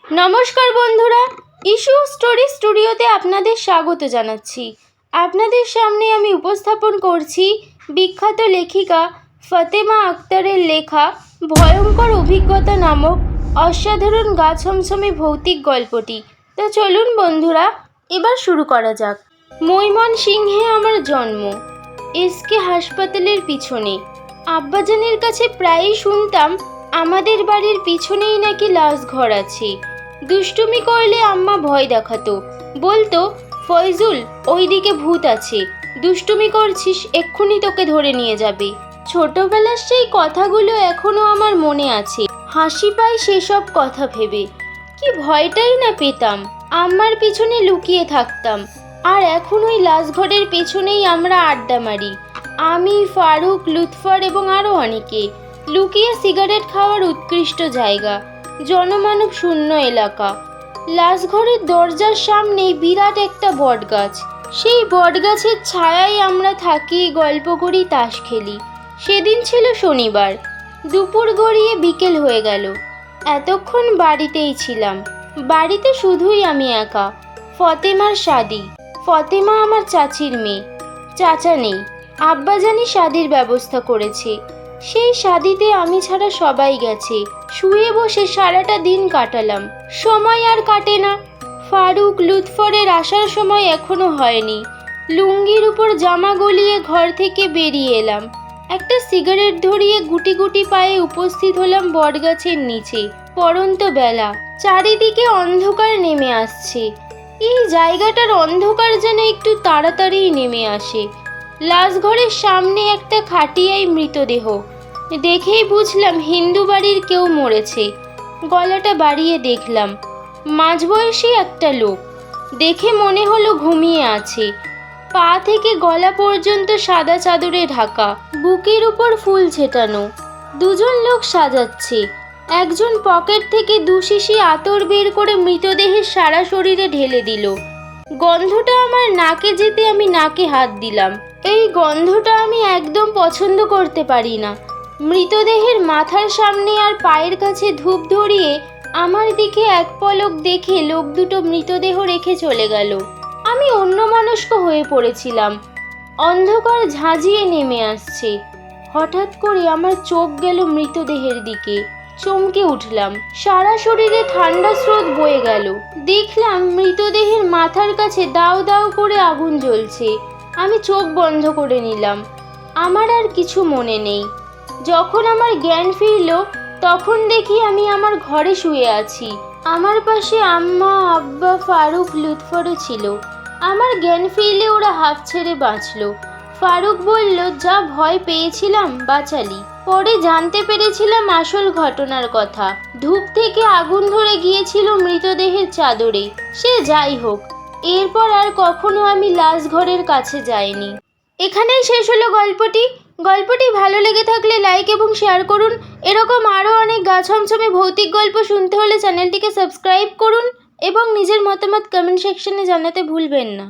নমস্কার বন্ধুরা, issue story স্টুডিওতে আপনাদের স্বাগত জানাচ্ছি। আপনাদের সামনে আমি উপস্থাপন করছি বিখ্যাত লেখিকা ফাতেমা আক্তারের লেখা ভয়ঙ্কর অভিজ্ঞতা নামক অসাধারণ গা ছমছমে ভৌতিক গল্পটি। তো চলুন বন্ধুরা, এবার শুরু করা যাক। ময়মনসিংহে আমার জন্ম, এসকে হাসপাতালের পিছনে। আব্বাজানের কাছে প্রায়ই শুনতাম আমাদের বাড়ির পিছনেই নাকি লাশ ঘর আছে। দুষ্টুমি করলে আম্মা ভয় দেখাতো, বলতো ফয়জুল ওইদিকে ভূত আছে, দুষ্টুমি করছিস এক্ষুনি তোকে ধরে নিয়ে যাবে। ছোটবেলার সেই কথাগুলো এখনো আমার মনে আছে। হাসি পায় সেসব কথা ভেবে। কি ভয়টাই না পেতাম। আম্মার পিছনে লুকিয়ে থাকতাম, আর এখন ওই লাশ ঘরের পেছনেই আমরা আড্ডা মারি। আমি, ফারুক, লুৎফর এবং আরও অনেকে। লুকিয়ে সিগারেট খাওয়ার উৎকৃষ্ট জায়গা, জনমানব শূন্য এলাকা। লাশঘরের দরজার সামনেই বিরাট একটা বটগাছ। সেই বটগাছের ছায়ায় আমরা থাকি, গল্প করি, তাস খেলি। সেদিন ছিল শনিবার। দুপুর গড়িয়ে বিকেল হয়ে গেল। এতক্ষণ বাড়িতেই ছিলাম। বাড়িতে শুধুই আমি একা। ফতেমার শাদি। ফতেমা আমার চাচির মেয়ে। চাচা নেই। আব্বাজানি শাদির ব্যবস্থা করেছে। সেই শাদিতে আমি ছাড়া সবাই গেছে। শুয়ে বসে সারাটা দিন কাটালাম। সময় আর কাটে না। ফারুক, লুৎফরের আসার সময় এখনো হয়নি। লুঙ্গির উপর জামা গলিয়ে ঘর থেকে বেরিয়ে এলাম। একটা সিগারেট ধরিয়ে গুটি গুটি পায়ে উপস্থিত হলাম বটগাছের নিচে। পড়ন্ত বেলা, চারিদিকে অন্ধকার নেমে আসছে। এই জায়গাটার অন্ধকার যেন একটু তাড়াতাড়িই নেমে আসে। লাশঘরের সামনে একটা খাটিয়ায় মৃতদেহ। দেখেই বুঝলাম হিন্দু বাড়ির কেউ মরেছে। গলাটা বাড়িয়ে দেখলাম, মাঝবয়সী একটা লোক। দেখে মনে হলো ঘুমিয়ে আছে। পা থেকে গলা পর্যন্ত সাদা চাদরে ঢাকা, বুকের উপর ফুল ছেটানো। দুজন লোক সাজাচ্ছে। একজন পকেট থেকে 2 শিশি আতর বের করে মৃতদেহের সারা শরীরে ঢেলে দিল। গন্ধটা আমার নাকে যেতে আমি নাকে হাত দিলাম। এই গন্ধটা আমি একদম পছন্দ করতে পারি না। মৃতদেহের মাথার সামনে আর পায়ের কাছে ধূপ ধরিয়ে আমার দিকে এক পলক দেখে লোক দুটো মৃতদেহ রেখে চলে গেল। আমি অন্যমনস্ক হয়ে পড়েছিলাম। অন্ধকার ঝাঁঝিয়ে নেমে আসছে। হঠাৎ করে আমার চোখ গেল মৃতদেহের দিকে। চমকে উঠলাম। সারা শরীরে ঠান্ডা স্রোত বয়ে গেল। দেখলাম মৃতদেহের মাথার কাছে দাউ দাউ করে আগুন জ্বলছে। আমি চোখ বন্ধ করে নিলাম। আমার আর কিছু মনে নেই। যখন আমার জ্ঞান ফিরল, তখন দেখি আমি আমার ঘরে শুয়ে আছি। আমার পাশে আম্মা, আব্বা, ফারুক, লুৎফরও ছিল। আমার জ্ঞান ফিরলে ওরা হাফ ছেড়ে বাঁচল। ফারুক বলল, যা ভয় পেয়েছিলাম বাঁচালি। পরে জানতে পেরেছিলাম আসল ঘটনার কথা। ধূপ থেকে আগুন ধরে গিয়েছিল মৃতদেহের চাদরে। সে যাই হোক, এরপর আর কখনো আমি লাশ ঘরের কাছে যাইনি। এখানেই শেষ হলো গল্পটি। গল্পটি ভালো লেগে থাকলে লাইক এবং শেয়ার করুন। এরকম আরও অনেক গা ছমছমে ভৌতিক গল্প শুনতে হলে চ্যানেলটিকে সাবস্ক্রাইব করুন এবং নিজের মতামত কমেন্ট সেকশনে জানাতে ভুলবেন না।